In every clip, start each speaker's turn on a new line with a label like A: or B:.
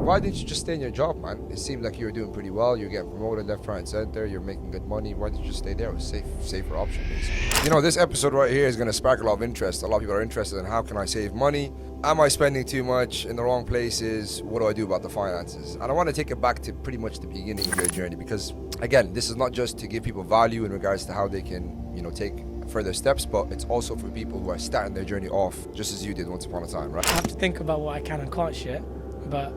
A: Why didn't you just stay in your job, man? It seemed like you were doing pretty well. You're getting promoted left, right, and center. You're making good money. Why didn't you just stay there? It was safer option, basically. You know, this episode right here is going to spark a lot of interest. A lot of people are interested in how can I save money? Am I spending too much in the wrong places? What do I do about the finances? And I want to take it back to pretty much the beginning of your journey because, again, this is not just to give people value in regards to how they can, take further steps, but it's also for people who are starting their journey off just as you did once upon a time, right?
B: I have to think about what I can and can't share, but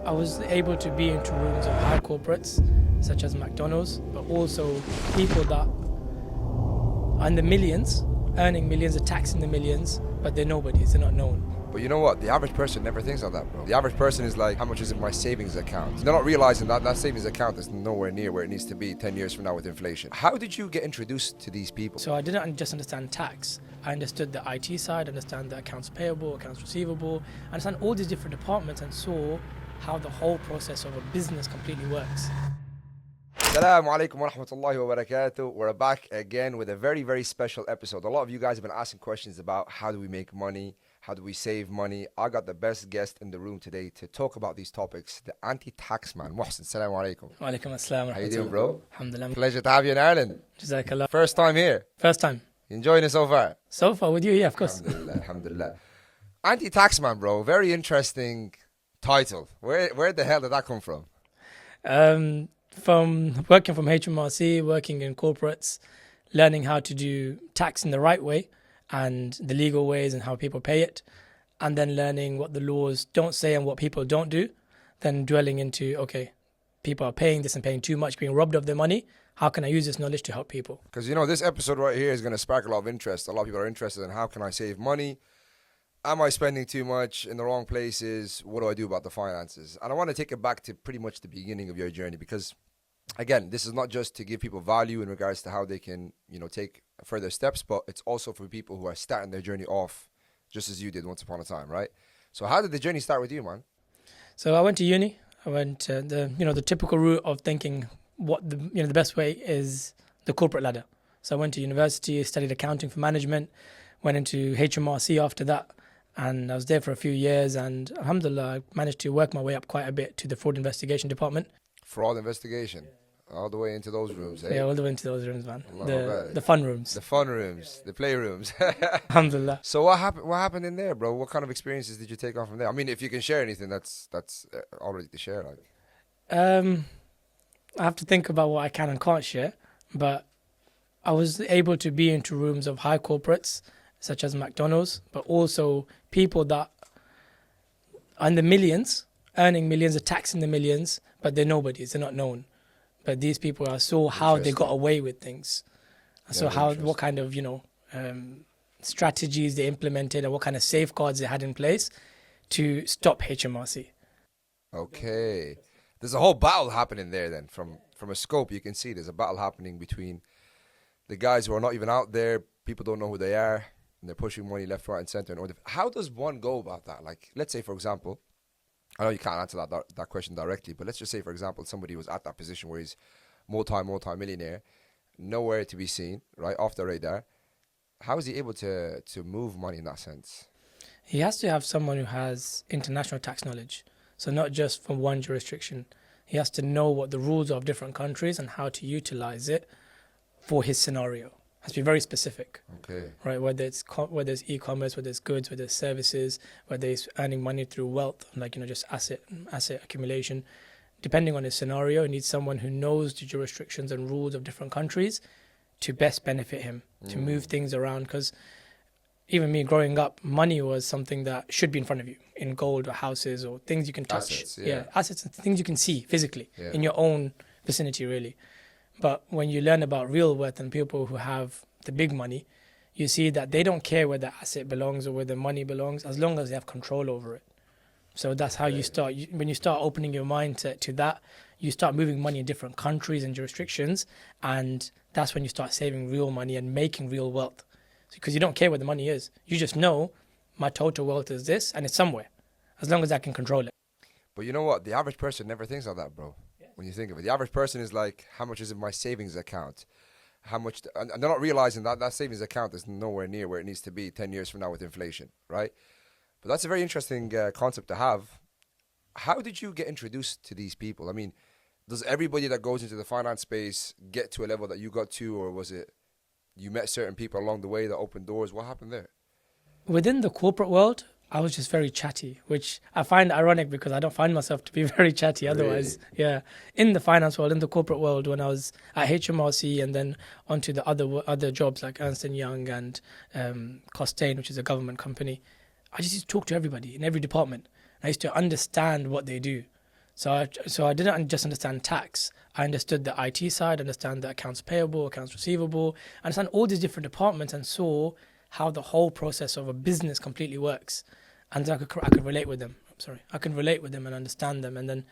B: I was able to be into rooms of high corporates such as McDonald's, but also people that are in the millions, earning millions, are taxing the millions, but they're nobodies, they're not known.
A: But you know what? The average person never thinks of that, bro. The average person is like, how much is in my savings account? They're not realizing that that savings account is nowhere near where it needs to be 10 years from now with inflation. How did you get introduced to these people?
B: So I didn't just understand tax. I understood the IT side, understand the accounts payable, accounts receivable, understand all these different departments and saw how the whole process of a business completely works.
A: Assalamu alaikum wa rahmatullahi wa barakatuh. We're back again with a very, very special episode. A lot of you guys have been asking questions about how do we make money? How do we save money? I got the best guest in the room today to talk about these topics, the anti-tax man, Mohsin. Assalamu alaikum.
B: Wa alaikum assalam.
A: How you doing, bro?
B: Alhamdulillah.
A: Pleasure to have you in Ireland.
B: Jazakallah.
A: First time here.
B: First time.
A: You enjoying it so far?
B: So far with you, yeah, of course.
A: Alhamdulillah, alhamdulillah. Anti-tax man, bro. Very interesting title. Where the hell did that come from?
B: From working from HMRC, working in corporates, learning how to do tax in the right way and the legal ways and how people pay it, and then learning what the laws don't say and what people don't do, then dwelling into, okay, people are paying this and paying too much, being robbed of their money. How can I use this knowledge to help people?
A: Because, this episode right here is going to spark a lot of interest. A lot of people are interested in how can I save money? Am I spending too much in the wrong places? What do I do about the finances? And I want to take it back to pretty much the beginning of your journey because, again, this is not just to give people value in regards to how they can, take further steps, but it's also for people who are starting their journey off just as you did once upon a time, right? So how did the journey start with you, man?
B: So I went to uni. I went the typical route of thinking what the best way is the corporate ladder. So I went to university, studied accounting for management, went into HMRC after that, and I was there for a few years, and alhamdulillah, I managed to work my way up quite a bit to the fraud investigation department.
A: Fraud investigation? All the way into those rooms, eh?
B: Yeah, all the way into those rooms, man.
A: Allah
B: The fun rooms.
A: The fun rooms, the playrooms.
B: Alhamdulillah.
A: So what happened in there, bro? What kind of experiences did you take on from there? I mean, if you can share anything, that's already to share. Like,
B: I have to think about what I can and can't share, but I was able to be into rooms of high corporates such as McDonald's, but also people that are in the millions, earning millions, are taxing the millions, but they're nobodies, they're not known. But these people, I saw how they got away with things. I saw what kind of, strategies they implemented and what kind of safeguards they had in place to stop HMRC.
A: Okay. There's a whole battle happening there then. From a scope, you can see there's a battle happening between the guys who are not even out there. People don't know who they are, and they're pushing money left, right, and center. How does one go about that? Like, let's say, for example, I know you can't answer that question directly, but let's just say, for example, somebody was at that position where he's multi-millionaire, nowhere to be seen, right, off the radar. How is he able to move money in that sense?
B: He has to have someone who has international tax knowledge. So not just from one jurisdiction. He has to know what the rules are of different countries and how to utilize it for his scenario. Has to be very specific.
A: Okay.
B: Right, whether it's e-commerce, whether it's goods, whether it's services, whether it's earning money through wealth, like just asset accumulation. Depending on his scenario, he needs someone who knows the jurisdictions and rules of different countries to best benefit him, to move things around. Because even me growing up, money was something that should be in front of you in gold or houses or things you can touch.
A: Assets, yeah.
B: Assets and things you can see physically in your own vicinity, really. But when you learn about real wealth and people who have the big money, you see that they don't care where the asset belongs or where the money belongs, as long as they have control over it. So that's how you start. When you start opening your mindset to that, you start moving money in different countries and jurisdictions, and that's when you start saving real money and making real wealth. Because you don't care where the money is. You just know my total wealth is this, and it's somewhere, as long as I can control it.
A: But you know what? The average person never thinks of that, bro. When you think of it, the average person is like, how much is in my savings account? How much, and they're not realizing that savings account is nowhere near where it needs to be 10 years from now with inflation, right? But that's a very interesting concept to have. how did you get introduced to these people? I mean, does everybody that goes into the finance space get to a level that you got to, or was it you met certain people along the way that opened doors? What happened there?
B: Within the corporate world, I was just very chatty, which I find ironic because I don't find myself to be very chatty otherwise.
A: Really?
B: Yeah. In the finance world, in the corporate world, when I was at HMRC and then onto the other jobs like Ernst& Young and Costain, which is a government company, I just used to talk to everybody in every department. I used to understand what they do. So I didn't just understand tax. I understood the IT side, understand the accounts payable, accounts receivable, understand all these different departments and saw how the whole process of a business completely works. And then I could relate with them. I could relate with them and understand them. And then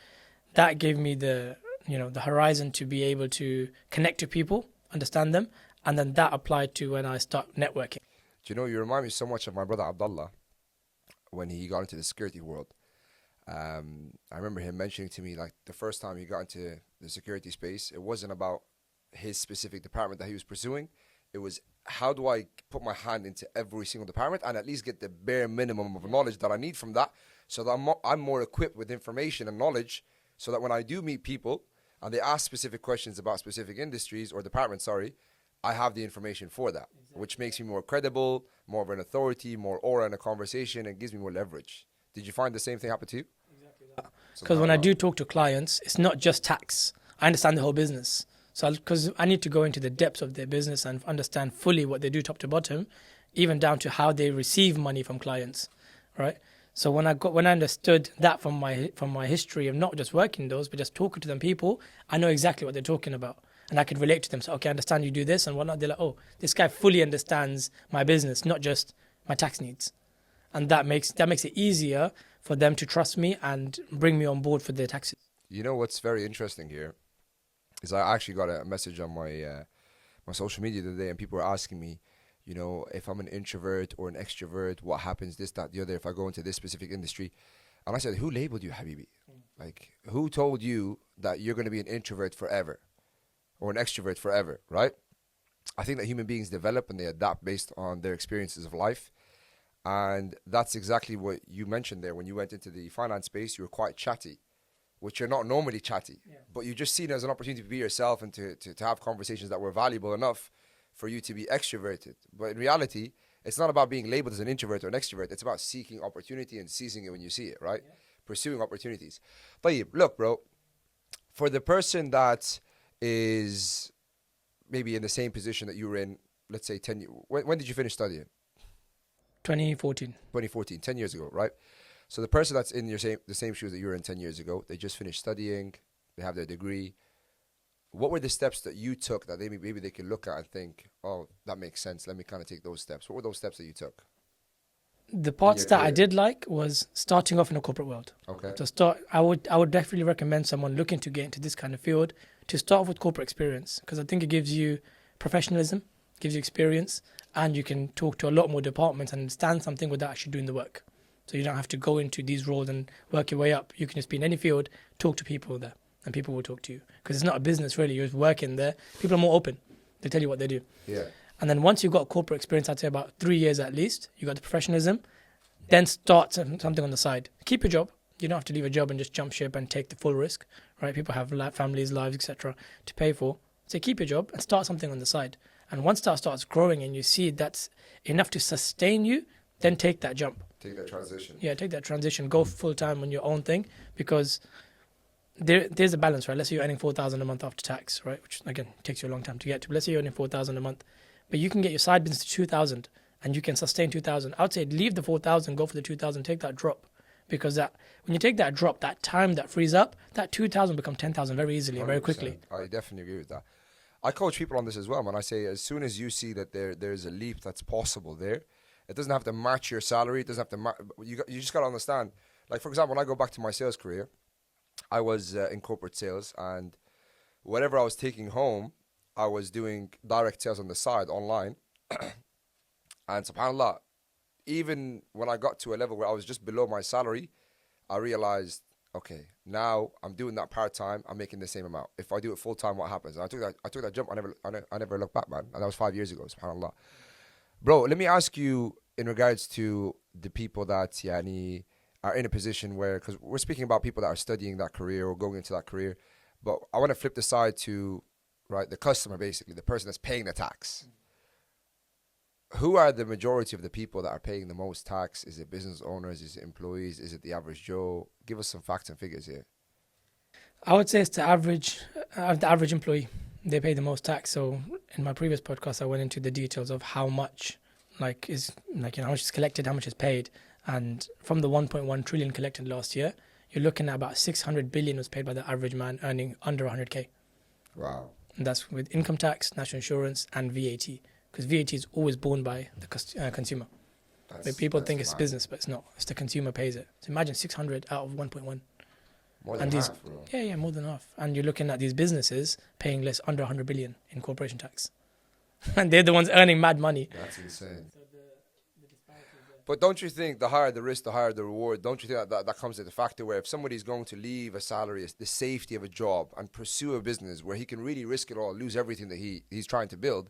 B: that gave me the horizon to be able to connect to people, understand them. And then that applied to when I start networking.
A: Do you know, you remind me so much of my brother Abdullah when he got into the security world. I remember him mentioning to me, like, the first time he got into the security space, it wasn't about his specific department that he was pursuing. It was, how do I put my hand into every single department and at least get the bare minimum of knowledge that I need from that, so that I'm more equipped with information and knowledge, so that when I do meet people and they ask specific questions about specific industries or departments, I have the information for that, which makes me more credible, more of an authority, more aura in a conversation, and gives me more leverage. Did you find the same thing happen to you?
B: Exactly that. Because when I do talk to clients, it's not just tax. I understand the whole business. So because I need to go into the depths of their business and understand fully what they do top to bottom, even down to how they receive money from clients, right? So when I understood that from my history of not just working those, but just talking to them people, I know exactly what they're talking about. And I could relate to them. So, okay, I understand you do this and whatnot. They're like, oh, this guy fully understands my business, not just my tax needs. And that makes it easier for them to trust me and bring me on board for their taxes.
A: You know what's very interesting here is I actually got a message on my my social media the other day, and people were asking me, you know, if I'm an introvert or an extrovert, what happens, this, that, the other, if I go into this specific industry. And I said, who labeled you, Habibi? Like, who told you that you're going to be an introvert forever or an extrovert forever, right? I think that human beings develop and they adapt based on their experiences of life. And that's exactly what you mentioned there. When you went into the finance space, you were quite chatty, which you're not normally chatty. Yeah. But you just seen it as an opportunity to be yourself and to have conversations that were valuable enough for you to be extroverted. But in reality, it's not about being labeled as an introvert or an extrovert. It's about seeking opportunity and seizing it when you see it, right? Yeah. Pursuing opportunities. Tayyib, look, bro, for the person that is maybe in the same position that you were in, let's say 10 years, when did you finish studying?
B: 2014.
A: 2014, 10 years ago, right? So the person that's in the same shoes that you were in 10 years ago, they just finished studying, they have their degree. What were the steps that you took that maybe they can look at and think, oh, that makes sense, let me kind of take those steps? What were those steps that you took?
B: The parts that I did like was starting off in a corporate world.
A: Okay.
B: I would definitely recommend someone looking to get into this kind of field to start off with corporate experience, because I think it gives you professionalism, gives you experience, and you can talk to a lot more departments and understand something without actually doing the work. So you don't have to go into these roles and work your way up. You can just be in any field, talk to people there, and people will talk to you. Because it's not a business, really. You're just working there. People are more open. They tell you what they do.
A: Yeah.
B: And then once you've got corporate experience, I'd say about 3 years at least, you got the professionalism, then start something on the side. Keep your job. You don't have to leave a job and just jump ship and take the full risk, right? People have families, lives, etc. to pay for. So keep your job and start something on the side. And once that starts growing and you see that's enough to sustain you, then take that jump.
A: Take that transition.
B: Yeah, take that transition. Go full time on your own thing, because there's a balance, right? Let's say you're earning 4,000 a month after tax, right? Which again takes you a long time to get to. But let's say you're earning 4,000 a month, but you can get your side business to 2,000 and you can sustain 2,000. I would say leave the 4,000, go for the 2,000, take that drop, because that when you take that drop, that time that frees up, that 2,000 become 10,000 very easily, 100%. Very quickly.
A: I definitely agree with that. I coach people on this as well, man. I say as soon as you see that there's a leap that's possible there, it doesn't have to match your salary. It doesn't have to you just got to understand. Like, for example, when I go back to my sales career, I was in corporate sales, and whatever I was taking home, I was doing direct sales on the side online. And subhanAllah, even when I got to a level where I was just below my salary, I realized, okay, now I'm doing that part-time, I'm making the same amount. If I do it full-time, what happens? And I took that jump, I never looked back, man. And that was 5 years ago, subhanAllah. Bro, let me ask you in regards to the people that, are in a position where, because we're speaking about people that are studying that career or going into that career, but I want to flip the side to, right, the customer, basically, the person that's paying the tax. Who are the majority of the people that are paying the most tax? Is it business owners? Is it employees? Is it the average Joe? Give us some facts and figures here.
B: I would say it's the average employee. They pay the most tax. So in my previous podcast, I went into the details of how much, how much is collected, how much is paid, and from the 1.1 trillion collected last year, you're looking at about 600 billion was paid by the average man earning under 100k.
A: Wow.
B: And that's with income tax, national insurance, and VAT, because VAT is always borne by the consumer. But people think it's business, but it's not. It's the consumer pays it. So imagine 600 out of 1.1.
A: More than half, bro.
B: Yeah, more than half. And you're looking at these businesses paying less, under 100 billion in corporation tax. And they're the ones earning mad money.
A: That's insane. But don't you think the higher the risk, the higher the reward? Don't you think that comes to the factor where if somebody's going to leave a salary, the safety of a job, and pursue a business where he can really risk it all, lose everything that he's trying to build,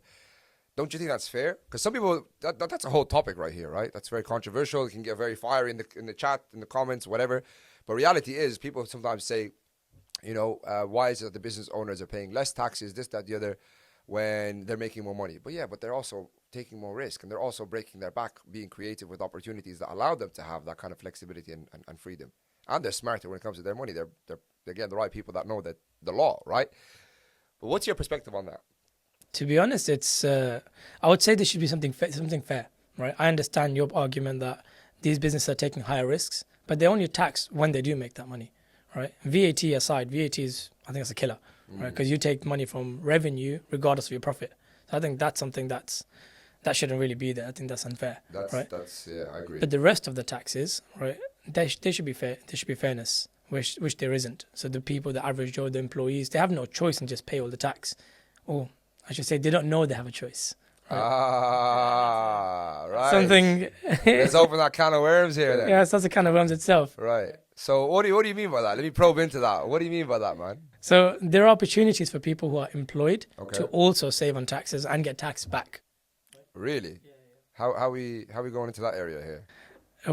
A: don't you think that's fair? Because some people, that's a whole topic right here, right? That's very controversial. It can get very fiery in the chat, in the comments, whatever. But reality is, people sometimes say, why is it that the business owners are paying less taxes, this, that, the other, when they're making more money? But yeah, but they're also taking more risk, and they're also breaking their back, being creative with opportunities that allow them to have that kind of flexibility and freedom. And they're smarter when it comes to their money. They're getting the right people that know the law, right? But what's your perspective on that?
B: To be honest, it's I would say there should be something fair, right? I understand your argument that these businesses are taking higher risks, but they're only taxed when they do make that money, right? VAT aside, VAT is, I think, it's a killer, right? Because you take money from revenue regardless of your profit. So I think that's something that shouldn't really be there. I think that's unfair, right?
A: Yeah, I agree.
B: But the rest of the taxes, right? They should be fair. There should be fairness, which there isn't. So the people, the average Joe, the employees, they have no choice and just pay all the tax. Or I should say, they don't know they have a choice. Right?
A: Right.
B: Something.
A: Let's open that can of worms here then.
B: Yeah, that's a can of worms itself.
A: Right. So what do you mean by that? Let me probe into that. What do you mean by that, man?
B: So there are opportunities for people who are employed
A: Okay.
B: to also save on taxes and get tax back.
A: Really? How we going into that area here?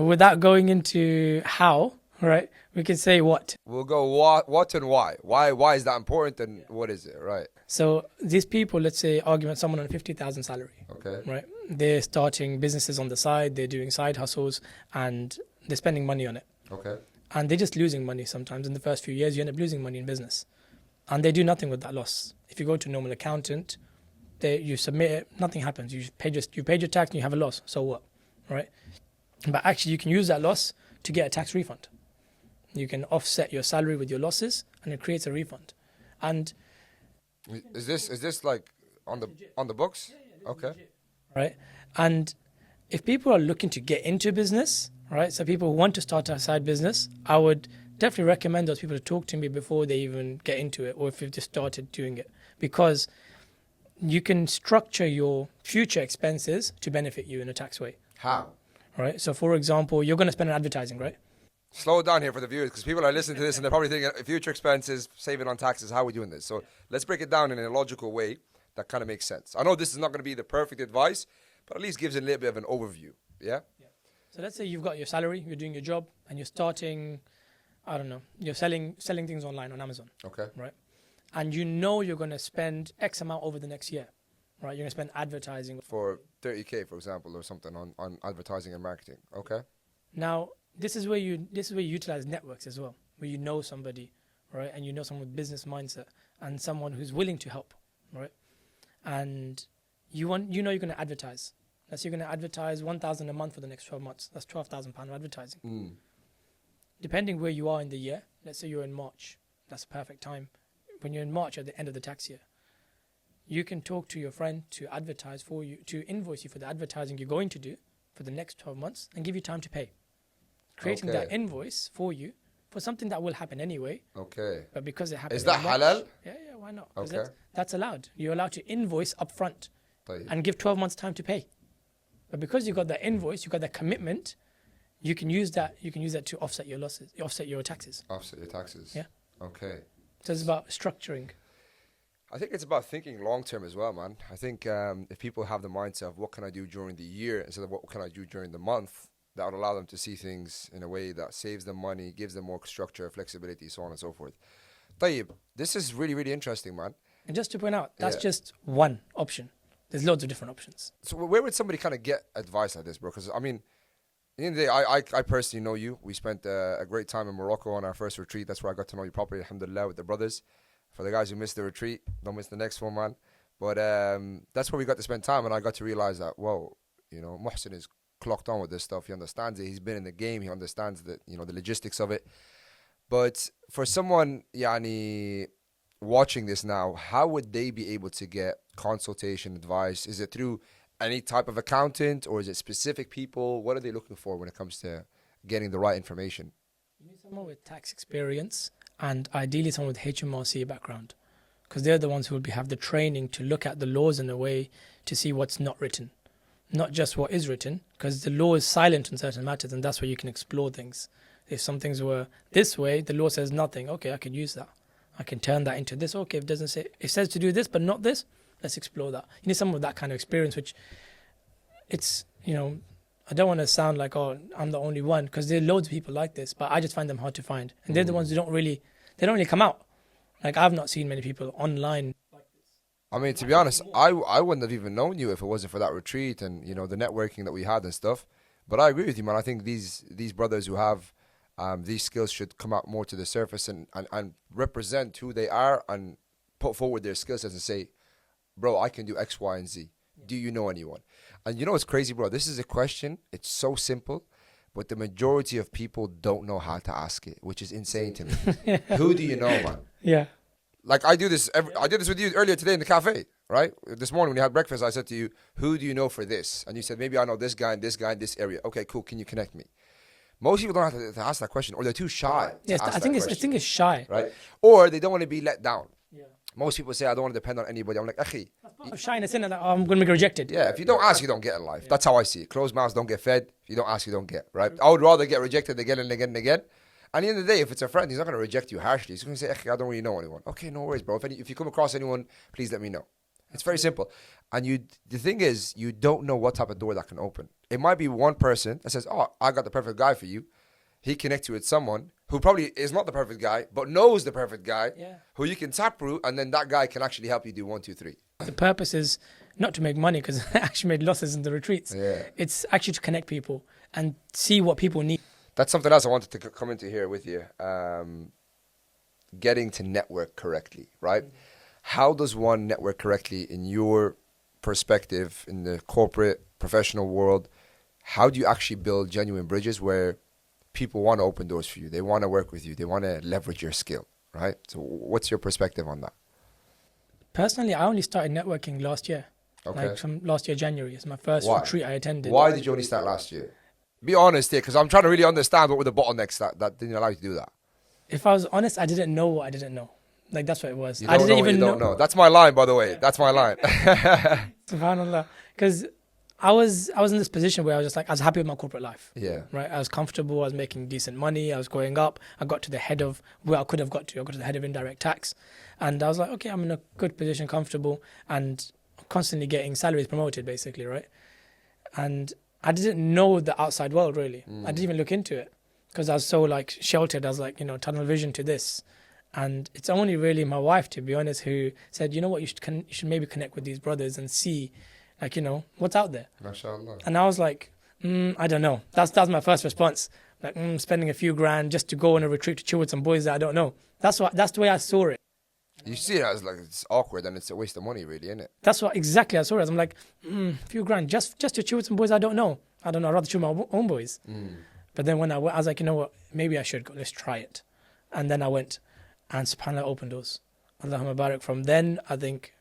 B: Without going into how, right? We can say what.
A: We'll go what and why. Why is that important, and what is it, right?
B: So these people, let's say, argument someone on 50,000 salary.
A: Okay.
B: Right? They're starting businesses on the side, they're doing side hustles, and they're spending money on it.
A: Okay.
B: And they're just losing money sometimes. In the first few years, you end up losing money in business. And they do nothing with that loss. If you go to a normal accountant, you submit it, nothing happens. You paid your tax and you have a loss. So what? Right? But actually, you can use that loss to get a tax refund. You can offset your salary with your losses, and it creates a refund. And
A: is this like on the books? Okay.
B: Right? And if people are looking to get into business, right? So people who want to start a side business, I would definitely recommend those people to talk to me before they even get into it, or if you've just started doing it, because you can structure your future expenses to benefit you in a tax way.
A: How?
B: Right? So for example, you're going to spend on advertising, right?
A: Slow it down here for the viewers, because people are listening to this and they're probably thinking future expenses, saving on taxes, how are we doing this? So let's break it down in a logical way that kind of makes sense. I know this is not going to be the perfect advice, but at least gives a little bit of an overview. Yeah?
B: So let's say you've got your salary, you're doing your job, and you're starting, I don't know, you're selling things online on Amazon.
A: Okay.
B: Right? And you know you're going to spend X amount over the next year. Right? You're going to spend advertising.
A: For 30K, for example, or something on advertising and marketing. Okay.
B: Now, this is where you utilize networks as well, where you know somebody, right? And you know someone with business mindset and someone who's willing to help, right? And you're going to advertise. You're going to advertise 1,000 a month for the next 12 months. That's £12,000 of advertising. Depending where you are in the year, let's say you're in March. That's a perfect time. When you're in March at the end of the tax year, you can talk to your friend to advertise for you, to invoice you for the advertising you're going to do for the next 12 months and give you time to pay. Creating that invoice for you for something that will happen anyway.
A: Okay.
B: But because it happens.
A: Is that halal?
B: Yeah, why not?
A: Okay.
B: That's allowed. You're allowed to invoice upfront
A: طيب.
B: and give 12 months time to pay. But because you got that invoice, you got that commitment, you can use that to offset your losses, offset your taxes.
A: Offset your taxes.
B: Yeah.
A: Okay.
B: So it's about structuring.
A: I think it's about thinking long term as well, man. I think if people have the mindset of what can I do during the year instead of what can I do during the month, that would allow them to see things in a way that saves them money, gives them more structure, flexibility, so on and so forth. Tayyib, this is really, really interesting, man.
B: And just to point out, that's just one option. There's loads of different options.
A: So where would somebody kind of get advice like this, bro? Because, I mean, at the end of the day, I personally know you. We spent a great time in Morocco on our first retreat. That's where I got to know you properly, alhamdulillah, with the brothers. For the guys who missed the retreat, don't miss the next one, man. But that's where we got to spend time, and I got to realize that, whoa, Mohsin is clocked on with this stuff. He understands it. He's been in the game. He understands the logistics of it. But for someone, watching this now, how would they be able to get consultation, advice? Is it through any type of accountant, or is it specific people? What are they looking for when it comes to getting the right information?
B: You need someone with tax experience and ideally someone with HMRC background, because they're the ones who will have the training to look at the laws in a way to see what's not written, not just what is written, because the law is silent on certain matters, and that's where you can explore things. If some things were this way, the law says nothing. Okay, I can use that. I can turn that into this. Okay, if it doesn't say, it says to do this, but not this, let's explore that. You need some of that kind of experience, which it's, I don't want to sound like, oh, I'm the only one, because there are loads of people like this, but I just find them hard to find. And they're the ones who don't really come out. Like, I've not seen many people online like this.
A: I mean, to be honest, I wouldn't have even known you if it wasn't for that retreat and, the networking that we had and stuff. But I agree with you, man. I think these brothers who have these skills should come out more to the surface and represent who they are and put forward their skill sets and say, bro, I can do X, Y, and Z. Do you know anyone? And you know what's crazy, bro? This is a question. It's so simple, but the majority of people don't know how to ask it, which is insane to me. Who do you know, man?
B: Yeah.
A: Like I do this. I did this with you earlier today in the cafe, right? This morning when you had breakfast, I said to you, who do you know for this? And you said, maybe I know this guy and this guy in this area. Okay, cool. Can you connect me? Most people don't have to ask that question, or they're too shy.
B: Yes, I think it's shy.
A: Right? Or they don't want to be let down.
B: Yeah.
A: Most people say, I don't want to depend on anybody. I'm like, akhi.
B: That's part of shyness, isn't it? Like, oh, I'm going to be rejected.
A: Yeah, if you don't ask, you don't get in life. That's how I see it. Closed mouths don't get fed. If you don't ask, you don't get, right? I would rather get rejected again and again and again. At the end of the day, if it's a friend, he's not going to reject you harshly. He's going to say, akhi, I don't really know anyone. Okay, no worries, bro. If you come across anyone, please let me know. It's very simple. And the thing is, you don't know what type of door that can open. It might be one person that says, oh, I got the perfect guy for you. He connects you with someone who probably is not the perfect guy, but knows the perfect guy, who you can tap through, and then that guy can actually help you do 1, 2, 3.
B: The purpose is not to make money, because I actually made losses in the retreats.
A: Yeah.
B: It's actually to connect people and see what people need.
A: That's something else I wanted to come into here with you. Getting to network correctly, right? How does one network correctly in your perspective in the corporate, professional world? How do you actually build genuine bridges where people want to open doors for you? They want to work with you. They want to leverage your skill, right? So what's your perspective on that?
B: Personally, I only started networking last year.
A: Okay.
B: Like from last year, January. It's my first retreat I attended.
A: Why did you only start last year? Be honest here, because I'm trying to really understand what were the bottlenecks that didn't allow you to do that.
B: If I was honest, I didn't know what I didn't know. Like, that's what it was.
A: I didn't even know. That's my line, by the way. That's my line.
B: SubhanAllah. Because I was in this position where I was just like, I was happy with my corporate life.
A: Yeah.
B: Right. I was comfortable. I was making decent money. I was going up. I got to the head of where I could have got to. I got to the head of indirect tax. And I was like, okay, I'm in a good position, comfortable, and constantly getting salaries promoted, basically, right? And I didn't know the outside world, really. I didn't even look into it because I was so like sheltered. I was like, tunnel vision to this. And it's only really my wife, to be honest, who said, you know what, you should maybe connect with these brothers and see, like, what's out there.
A: MashaAllah.
B: And I was like, I don't know. That's my first response. Like, spending a few grand just to go on a retreat to chill with some boys that I don't know. That's the way I saw it.
A: You see it as like it's awkward and it's a waste of money, really, isn't it?
B: That's what exactly I saw it as. I'm like, a few grand just to chill with some boys I don't know. I'd rather chill with my own boys. But then when I went, I was like, you know what, maybe I should go. Let's try it. And then I went, and subhanAllah opened doors. Allahumma barak. From then, I think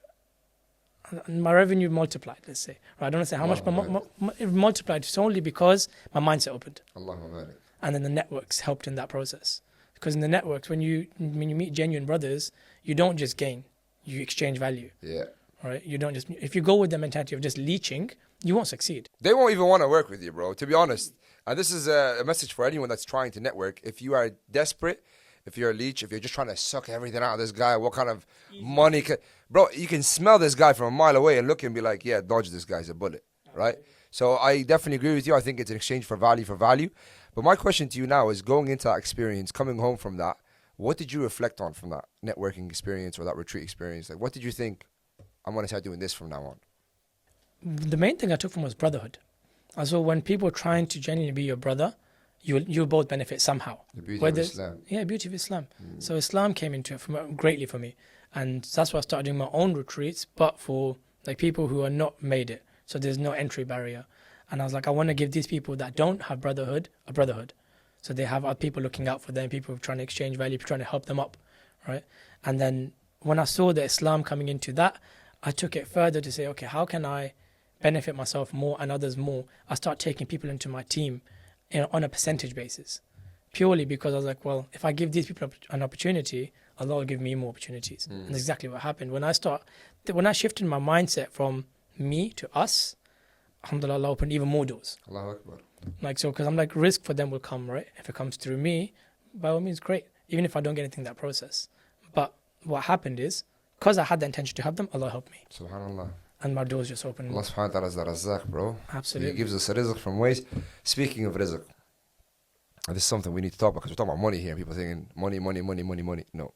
B: my revenue multiplied, let's say. Right, I don't want to say how much, but it multiplied solely because my mindset opened.
A: Allahumma barak.
B: And then the networks helped in that process. Because in the networks, when you meet genuine brothers, you don't just gain, you exchange value.
A: Yeah.
B: Right? You don't just, if you go with the mentality of just leeching, you won't succeed.
A: They won't even want to work with you, bro, to be honest. And this is a message for anyone that's trying to network. If you are desperate, if you're a leech, if you're just trying to suck everything out of this guy, what kind of money bro, you can smell this guy from a mile away and look and be like, yeah, dodge this guy's a bullet, right? So I definitely agree with you. I think it's an exchange for value for value. But my question to you now is going into that experience, coming home from that, what did you reflect on from that networking experience or that retreat experience? Like, what did you think, I'm going to start doing this from now on?
B: The main thing I took from was brotherhood. Also, when people are trying to genuinely be your brother, you'll both benefit somehow.
A: The beauty of Islam.
B: Yeah, beauty of Islam. So Islam came into it greatly for me. And that's why I started doing my own retreats, but for like people who are not made it. So there's no entry barrier. And I was like, I want to give these people that don't have brotherhood a brotherhood. So they have other people looking out for them, people trying to exchange value, people trying to help them up, right? And then when I saw the Islam coming into that, I took it further to say, okay, how can I benefit myself more and others more? I start taking people into my team on a percentage basis, purely because I was like, well, if I give these people an opportunity, Allah will give me more opportunities. And that's exactly what happened. When I shifted my mindset from me to us, alhamdulillah, Allah opened even more doors.
A: Allahu Akbar.
B: Like, so, because I'm like, risk for them will come, right? If it comes through me, by all means, great. Even if I don't get anything in that process. But what happened is, because I had the intention to help them, Allah helped me.
A: Subhanallah.
B: And my doors just opened.
A: Allah subhanahu wa ta'ala is the Razzaq, bro.
B: Absolutely.
A: He gives us a rizq from ways. Speaking of rizq, this is something we need to talk about because we're talking about money here. People thinking money. No.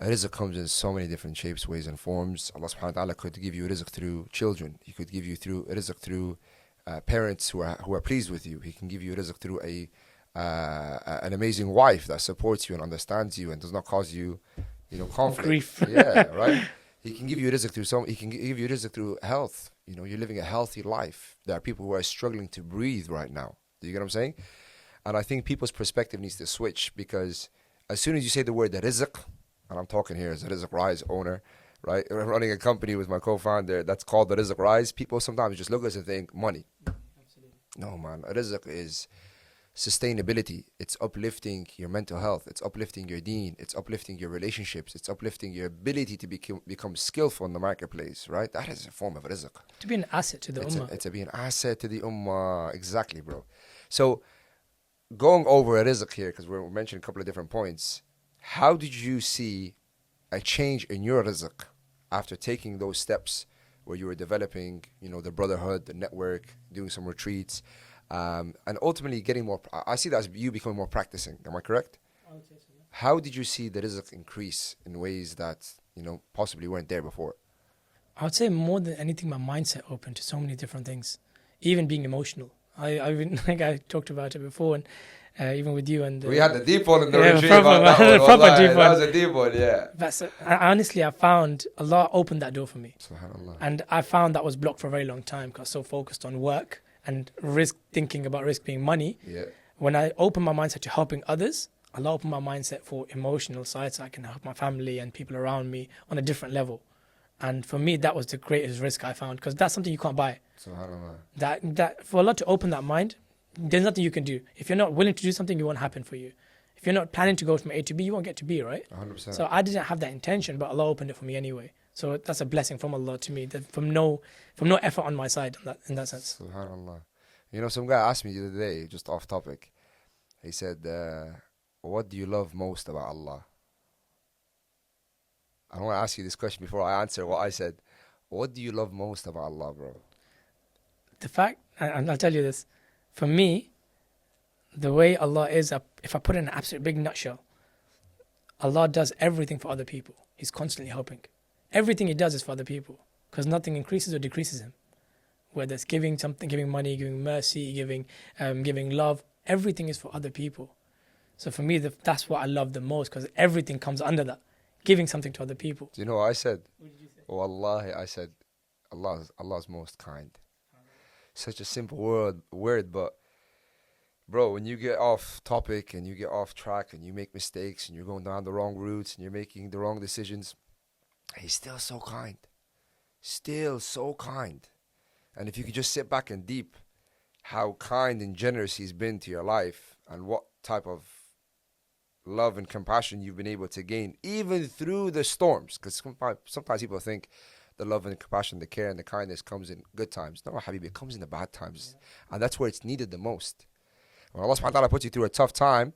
A: A rizq comes in so many different shapes, ways, and forms. Allah subhanahu wa ta'ala could give you a rizq through children. He could give you a rizq through parents who are pleased with you. He can give you a rizq through an amazing wife that supports you and understands you and does not cause you, conflict.
B: Grief.
A: Yeah, right. He can give you a rizq through He can give you a rizq through health. You're living a healthy life. There are people who are struggling to breathe right now. Do you get what I'm saying? And I think people's perspective needs to switch, because as soon as you say the word rizq, and I'm talking here as a Rizq Rise owner, right? I'm running a company with my co-founder that's called the Rizq Rise. People sometimes just look at us and think money.
B: Absolutely.
A: No, man. A rizq is sustainability. It's uplifting your mental health. It's uplifting your deen. It's uplifting your relationships. It's uplifting your ability to become skillful in the marketplace, right? That is a form of rizq.
B: To be an asset to the ummah.
A: It's to be an asset to the ummah. Exactly, bro. So going over a rizq here, because we're mentioning a couple of different points. How did you see a change in your rizq after taking those steps where you were developing, the brotherhood, the network, doing some retreats, and ultimately getting more? I see that as you becoming more practicing. Am I correct?
B: I would say so, yeah.
A: How did you see the rizq increase in ways that possibly weren't there before?
B: I would say more than anything, my mindset opened to so many different things, even being emotional. I think I talked about it before, and even with you. And
A: We had the deep one in the
B: yeah,
A: retreat.
B: proper
A: about that one.
B: proper deep
A: That
B: one.
A: was a deep one, yeah.
B: But so, honestly, I found Allah opened that door for me.
A: Subhanallah.
B: And I found that was blocked for a very long time because I was so focused on work and thinking about risk being money.
A: Yeah.
B: When I opened my mindset to helping others, Allah opened my mindset for emotional side, so I can help my family and people around me on a different level. And for me, that was the greatest risk I found, because that's something you can't buy.
A: Subhanallah.
B: That for Allah to open that mind, there's nothing you can do. If you're not willing to do something, it won't happen for you. If you're not planning to go from A to B, you won't get to B, right?
A: 100%.
B: So I didn't have that intention, but Allah opened it for me anyway. So that's a blessing from Allah to me, that from no effort on my side in that sense.
A: Subhanallah. Some guy asked me the other day, just off topic. He said, what do you love most about Allah? I want to ask you this question before I answer what I said. What do you love most about Allah, bro?
B: The fact, and I'll tell you this, for me, the way Allah is, if I put it in an absolute big nutshell, Allah does everything for other people. He's constantly helping. Everything He does is for other people, because nothing increases or decreases Him. Whether it's giving something, giving money, giving mercy, giving love, everything is for other people. So for me, that's what I love the most, because everything comes under that, giving something to other people.
A: Do you know what I said?
B: What did you say?
A: Wallahi, I said, Allah's most kind. Such a simple word, but bro, when you get off topic and you get off track and you make mistakes and you're going down the wrong routes and you're making the wrong decisions, He's still so kind. Still so kind. And if you could just sit back and deep how kind and generous He's been to your life and what type of love and compassion you've been able to gain, even through the storms. Because sometimes people think the love and compassion, the care and the kindness comes in good times. No, Habibi, it comes in the bad times. Yeah. And that's where it's needed the most. When Allah subhanahu wa ta'ala puts you through a tough time,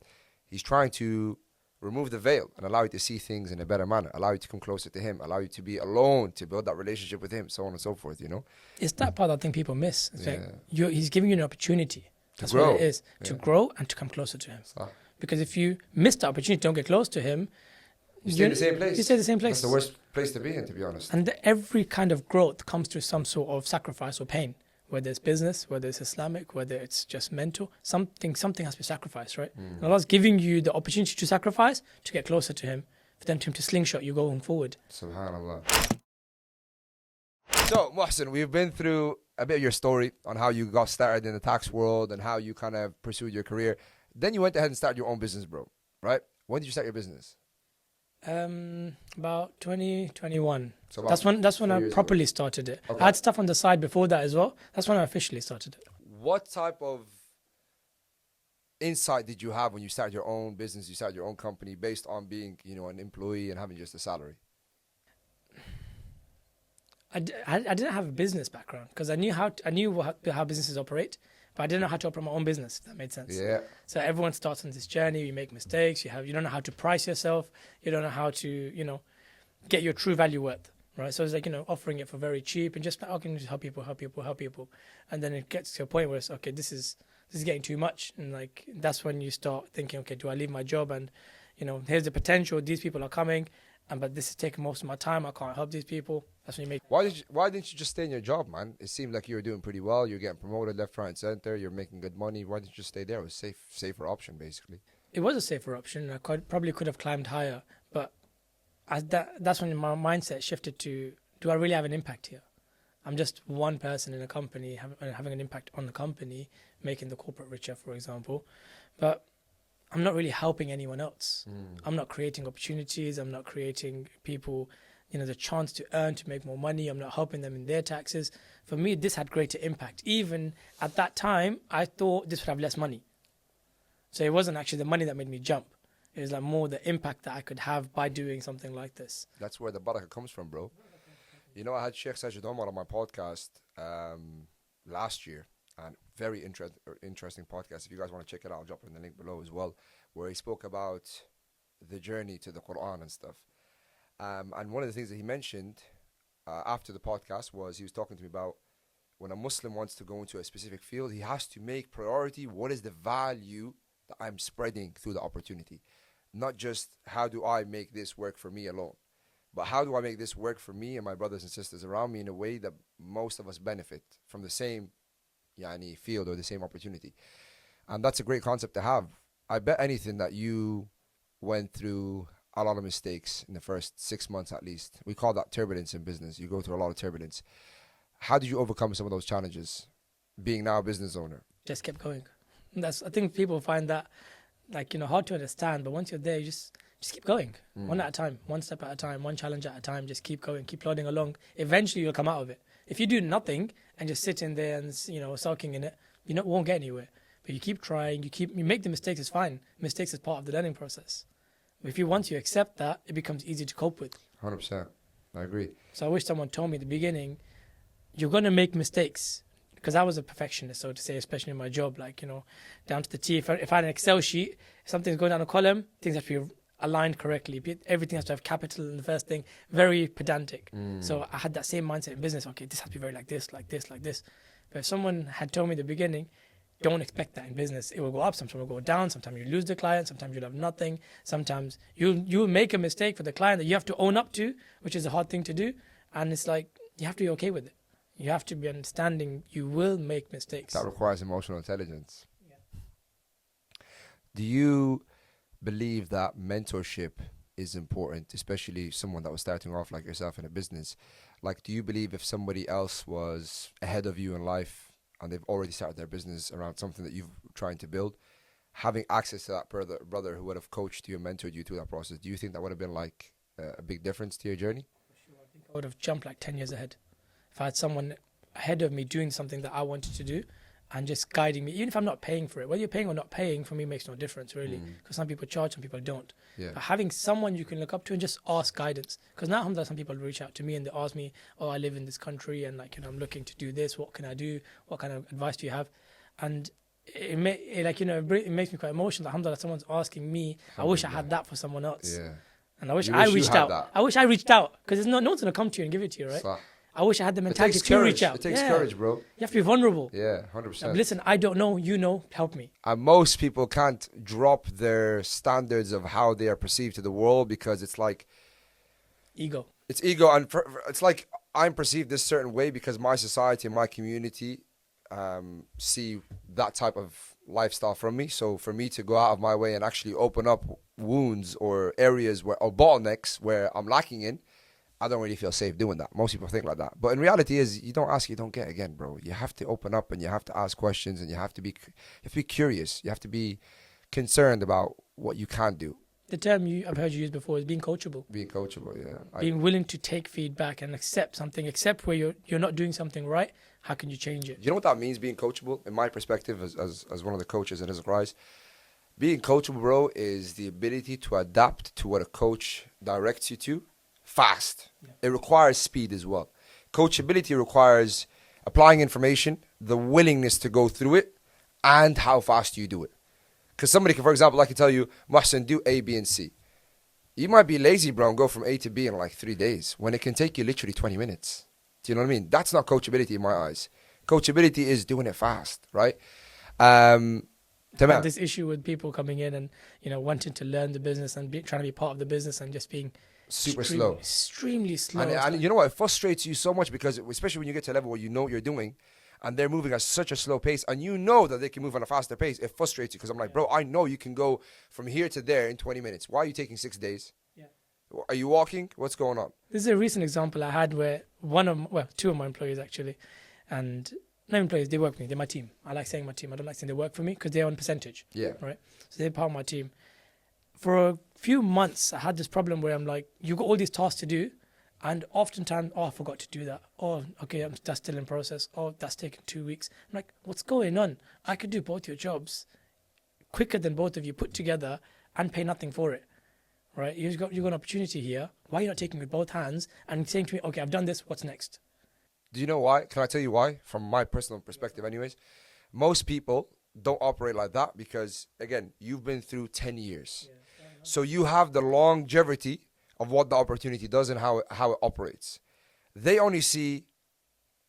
A: He's trying to remove the veil and allow you to see things in a better manner, allow you to come closer to him, allow you to be alone, to build that relationship with him, so on and so forth, you know?
B: It's that part I think people miss. It's like he's giving you an opportunity. That's
A: grow.
B: what it is. To grow and to come closer to him.
A: Ah.
B: Because if you miss the opportunity, don't get close to him,
A: You stay in the same place.
B: You stay in the same place.
A: That's the worst place to be in, to be honest.
B: And every kind of growth comes through some sort of sacrifice or pain, whether it's business, whether it's Islamic, whether it's just mental. Something has to be sacrificed, right? And Allah's giving you the opportunity to sacrifice to get closer to him, for them to slingshot you going forward.
A: Subhanallah. So, Mohsin, we've been through a bit of your story on how you got started in the tax world and how you kind of pursued your career. Then you went ahead and started your own business, bro, right? When did you start your business?
B: About 2021.
A: So
B: that's when I properly started it.
A: Okay.
B: I had stuff on the side before that as well. That's when I officially started it.
A: What type of insight did you have when you started your own business, you started your own company, based on being, you know, an employee and having just a salary?
B: I didn't have a business background because I knew how businesses operate, but I didn't know how to operate my own business, if that made sense.
A: Yeah.
B: So everyone starts on this journey, you make mistakes, you don't know how to price yourself, you don't know how to, get your true value worth, right? So it's like, offering it for very cheap and just like, okay, just help people. And then it gets to a point where it's, okay, this is getting too much. And like, that's when you start thinking, okay, do I leave my job? And, here's the potential, these people are coming, but this is taking most of my time, I can't help these people. That's when you make...
A: Why didn't you just stay in your job, man? It seemed like you were doing pretty well. You're getting promoted left, right, and center. You're making good money. Why didn't you just stay there? It was safer option, basically.
B: It was a safer option. I probably could have climbed higher, but that's when my mindset shifted to, do I really have an impact here? I'm just one person in a company having an impact on the company, making the corporate richer, for example. But I'm not really helping anyone else. I'm not creating opportunities. I'm not creating people, the chance to earn, to make more money. I'm not helping them in their taxes. For me, this had greater impact. Even at that time, I thought this would have less money. So it wasn't actually the money that made me jump. It was like more the impact that I could have by doing something like this.
A: That's where the barakah comes from, bro. I had Sheikh Sajid Omar on my podcast last year, and very interesting podcast. If you guys want to check it out, I'll drop it in the link below as well, where he spoke about the journey to the Quran and stuff. And one of the things that he mentioned after the podcast was, he was talking to me about when a Muslim wants to go into a specific field, he has to make priority what is the value that I'm spreading through the opportunity. Not just how do I make this work for me alone, but how do I make this work for me and my brothers and sisters around me in a way that most of us benefit from the same field or the same opportunity. And that's a great concept to have. I bet anything that you went through a lot of mistakes in the first 6 months at least. We call that turbulence in business. You go through a lot of turbulence. How did you overcome some of those challenges, being now a business owner?
B: Just kept going. I think people find that hard to understand, but once you're there, you just keep going. One at a time, one step at a time, one challenge at a time. Just keep going, keep plodding along. Eventually you'll come out of it. If you do nothing and just sit in there and sulking in it, won't get anywhere. But you keep trying, you make the mistakes, it's fine. Mistakes is part of the learning process. But once you accept that, it becomes easy to cope with.
A: 100%. I agree.
B: So I wish someone told me at the beginning, you're going to make mistakes. Because I was a perfectionist, so to say, especially in my job, down to the T. If I had an Excel sheet, if something's going down a column, things have to be aligned correctly. Everything has to have capital in the first thing. Very pedantic. So I had that same mindset in business. Okay, this has to be very like this, like this, like this. But if someone had told me at the beginning, don't expect that in business. It will go up, sometimes it will go down. Sometimes you lose the client, sometimes you'll have nothing. Sometimes you'll make a mistake for the client that you have to own up to, which is a hard thing to do. And it's like, you have to be okay with it. You have to be understanding you will make mistakes.
A: That requires emotional intelligence.
B: Yeah.
A: Do you believe that mentorship is important, especially someone that was starting off like yourself in a business? Do you believe if somebody else was ahead of you in life and they've already started their business around something that you've trying to build, having access to that brother who would have coached you and mentored you through that process, do you think that would have been a big difference to your journey?
B: For sure. I think I would have jumped 10 years ahead. If I had someone ahead of me doing something that I wanted to do and just guiding me, even if I'm not paying for it, whether you're paying or not paying, for me makes no difference really, because some people charge, some people don't.
A: Yeah.
B: But having someone you can look up to and just ask guidance, because now alhamdulillah, some people reach out to me and they ask me, oh, I live in this country and I'm looking to do this, what can I do, what kind of advice do you have? And it makes me quite emotional. Alhamdulillah, someone's asking me. I wish I had that for someone else.
A: Yeah.
B: And I wish
A: You
B: I
A: wish you
B: reached
A: had
B: out.
A: that.
B: I wish I reached out because no one's gonna come to you and give it to you, right?
A: Sah.
B: I wish I had the
A: It
B: mentality
A: takes
B: to
A: courage.
B: reach out.
A: It takes
B: Yeah.
A: courage, bro.
B: You have to be vulnerable.
A: Yeah,
B: Like,
A: 100%.
B: listen, I don't know. You know, help me.
A: And most people can't drop their standards of how they are perceived to the world because it's like,
B: Ego.
A: it's ego. And it's like I'm perceived this certain way because my society and my community see that type of lifestyle from me. So for me to go out of my way and actually open up wounds or areas or bottlenecks where I'm lacking in, I don't really feel safe doing that. Most people think like that. But in reality is you don't ask, you don't get again, bro. You have to open up and you have to ask questions and you have to be curious. You have to be concerned about what you can do.
B: The term I've heard you use before is being coachable.
A: Being coachable, yeah.
B: Being willing to take feedback and accept something, accept where you're not doing something right. How can you change it?
A: You know what that means, being coachable? In my perspective, as one of the coaches in his rise, being coachable, bro, is the ability to adapt to what a coach directs you to fast. Yeah. It requires speed as well. Coachability requires applying information, the willingness to go through it, and how fast you do it. Because somebody can, for example, I can tell you, Mohsin, do A, B, and C. You might be lazy, bro, and go from A to B in like 3 days when it can take you literally 20 minutes. Do you know what I mean? That's not coachability in my eyes. Coachability is doing it fast, right?
B: This issue with people coming in and wanting to learn the business and trying to be part of the business and just being extremely slow.
A: And you know what? It frustrates you so much because especially when you get to a level where you know what you're doing and they're moving at such a slow pace and you know that they can move on a faster pace, it frustrates you because I'm like, bro, I know you can go from here to there in 20 minutes. Why are you taking 6 days? Yeah. Are you walking? What's going on?
B: This is a recent example I had where two of my employees actually, and no employees, they work for me, they're my team. I like saying my team. I don't like saying they work for me because they're on percentage.
A: Yeah.
B: Right? So they're part of my team. For a few months, I had this problem where I'm like, you got all these tasks to do, and oftentimes, I forgot to do that. Oh, okay, that's still in process. Oh, that's taking 2 weeks. I'm like, what's going on? I could do both your jobs quicker than both of you put together and pay nothing for it, right? You've got an opportunity here. Why are you not taking it with both hands and saying to me, okay, I've done this, what's next?
A: Do you know why? Can I tell you why? From my personal perspective anyways. Most people don't operate like that because, again, you've been through 10 years. Yeah. So you have the longevity of what the opportunity does and how it operates. They only see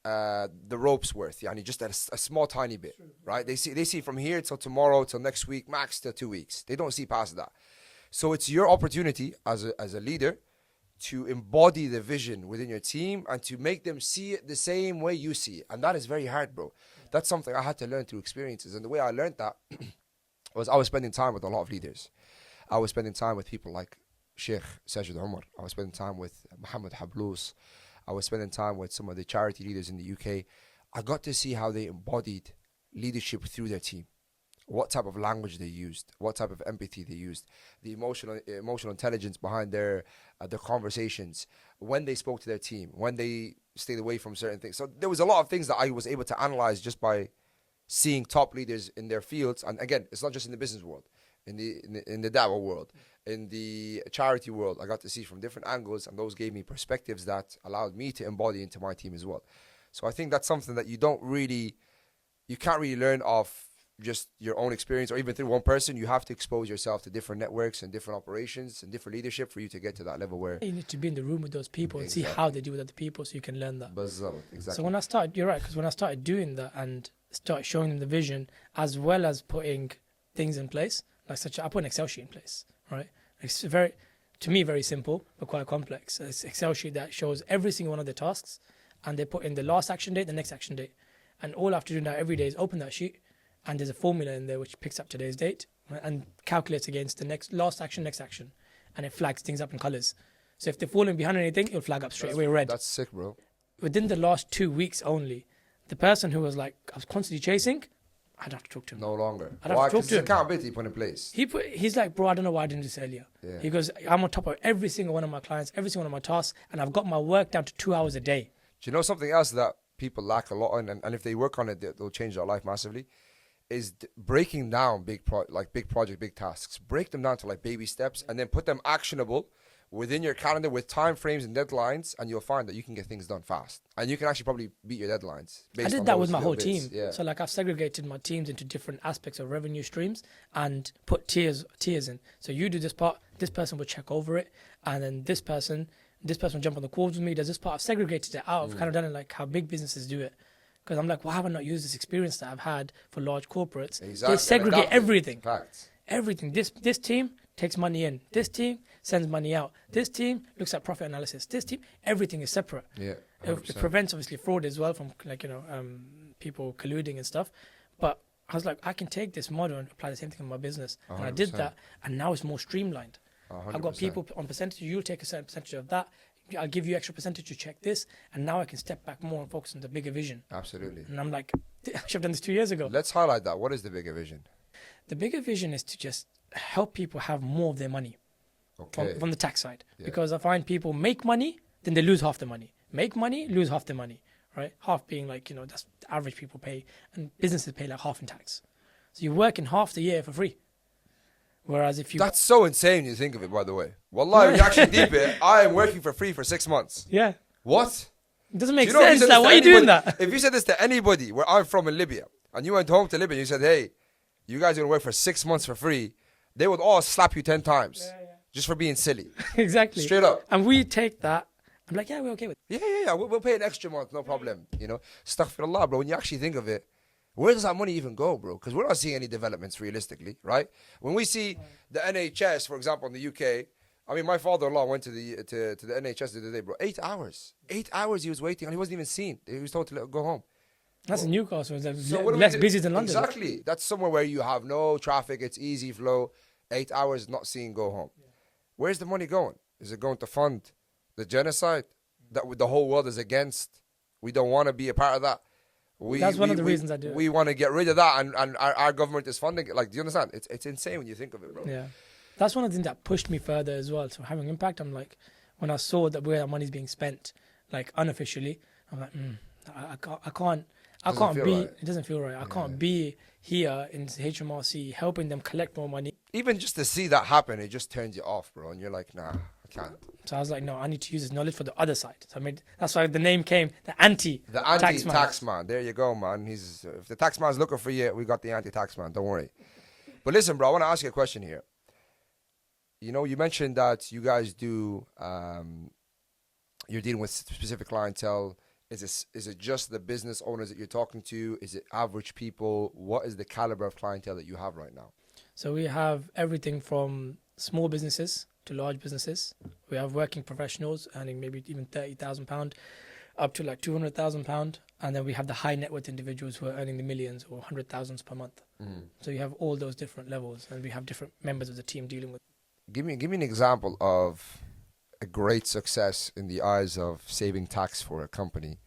A: the ropes worth, yani just a small tiny bit, right? They see from here till tomorrow, till next week, max till 2 weeks. They don't see past that. So it's your opportunity as a leader to embody the vision within your team and to make them see it the same way you see it. And that is very hard, bro. That's something I had to learn through experiences. And the way I learned that was I was spending time with a lot of leaders. I was spending time with people like Sheikh Sajid Umar. I was spending time with Muhammad Hablous. I was spending time with some of the charity leaders in the UK. I got to see how they embodied leadership through their team. What type of language they used, what type of empathy they used, the emotional intelligence behind their conversations, when they spoke to their team, when they stayed away from certain things. So there was a lot of things that I was able to analyze just by seeing top leaders in their fields. And again, it's not just in the business world, in the da'wah world, in the charity world. I got to see from different angles, and those gave me perspectives that allowed me to embody into my team as well. So I think that's something that you can't really learn off just your own experience or even through one person. You have to expose yourself to different networks and different operations and different leadership for you to get to that level where
B: you need to be in the room with those people and see how they deal with other people so you can learn that.
A: Exactly.
B: So when I started, you're right, because when I started doing that and started showing them the vision as well as putting things in place, I put an Excel sheet in place, right? It's to me, very simple, but quite complex. It's an Excel sheet that shows every single one of the tasks, and they put in the last action date, the next action date. And all I have to do now every day is open that sheet, and there's a formula in there which picks up today's date, right, and calculates against the next action, and it flags things up in colors. So if they're falling behind anything, it'll flag up straight away red.
A: That's sick, bro.
B: Within the last 2 weeks only, the person who was like, I was constantly chasing, I'd have to talk to him.
A: No longer.
B: I'd have to talk to him.
A: Because accountability put in place.
B: He's like, bro, I don't know why I didn't do this earlier. Yeah. He goes, I'm on top of every single one of my clients, every single one of my tasks, and I've got my work down to 2 hours a day.
A: Do you know something else that people lack a lot on, and if they work on it, they'll change their life massively, is breaking down big project, big tasks. Break them down to like baby steps and then put them actionable within your calendar with time frames and deadlines, and you'll find that you can get things done fast, and you can actually probably beat your deadlines.
B: I did that with my whole team. Yeah. So like I've segregated my teams into different aspects of revenue streams and put tiers in. So you do this part, this person will check over it, and then this person will jump on the calls with me. Does this part? I've segregated it out. I've kind of done it like how big businesses do it. Because I'm like, why have I not used this experience that I've had for large corporates? Exactly. They segregate everything. Facts. Everything. This team takes money in. This team sends money out. This team looks at profit analysis. This team, everything is separate.
A: Yeah.
B: It prevents obviously fraud as well from people colluding and stuff. But I was like, I can take this model and apply the same thing in my business. 100%. And I did that, and now it's more streamlined. 100%. I've got people on percentage. You'll take a certain percentage of that. I'll give you extra percentage to check this, and now I can step back more and focus on the bigger vision.
A: Absolutely.
B: And I'm like, I should have done this 2 years ago.
A: Let's highlight that. What is the bigger vision?
B: The bigger vision is to just help people have more of their money from the tax side. Yeah. Because I find people make money, then they lose half the money. Make money, lose half the money, right? Half being like, that's the average people pay, and businesses pay like half in tax. So you're working half the year for free. Whereas if you...
A: That's so insane when you think of it, by the way. Wallahi, when you actually deep it, I am working for free for 6 months.
B: Yeah.
A: What?
B: It doesn't make sense. Like, why are you doing that?
A: If you said this to anybody where I'm from in Libya, and you went home to Libya and you said, hey, you guys are going to work for 6 months for free, they would all slap you 10 times just for being silly.
B: Exactly.
A: Straight up.
B: And we take that. I'm like, yeah, we're okay with
A: it. Yeah. We'll pay an extra month, no problem. Astaghfirullah, bro. When you actually think of it, where does that money even go, bro? Because we're not seeing any developments realistically, right? When we see the NHS, for example, in the UK, I mean, my father-in-law went to the NHS the other day, bro. 8 hours. 8 hours he was waiting, and he wasn't even seen. He was told to go home.
B: That's in Newcastle. It's less busy than London.
A: Exactly. That's somewhere where you have no traffic. It's easy flow. 8 hours, not seen, go home. Yeah. Where's the money going? Is it going to fund the genocide that the whole world is against? We don't want to be a part of that.
B: That's one of the reasons I do it.
A: We want to get rid of that, and our government is funding it. Like, do you understand? It's insane when you think of it, bro.
B: Yeah. That's one of the things that pushed me further as well. So having impact, I'm like, when I saw that where our money's being spent, like unofficially, I'm like, I can't be. Right. It doesn't feel right. I can't be here in HMRC helping them collect more money.
A: Even just to see that happen, it just turns you off, bro. And you're like, nah, I can't.
B: So I was like, no, I need to use this knowledge for the other side. So that's why the name came, the anti-tax
A: man. There you go, man. If the tax man's looking for you, we got the anti-tax man. Don't worry. But listen, bro, I want to ask you a question here. You mentioned that you guys do, you're dealing with specific clientele. Is it just the business owners that you're talking to? Is it average people? What is the caliber of clientele that you have right now?
B: So we have everything from small businesses to large businesses. We have working professionals earning maybe even £30,000 up to like £200,000. And then we have the high net worth individuals who are earning the millions or 100,000s per month. So you have all those different levels, and we have different members of the team dealing with.
A: Give me an example of a great success in the eyes of saving tax for a company.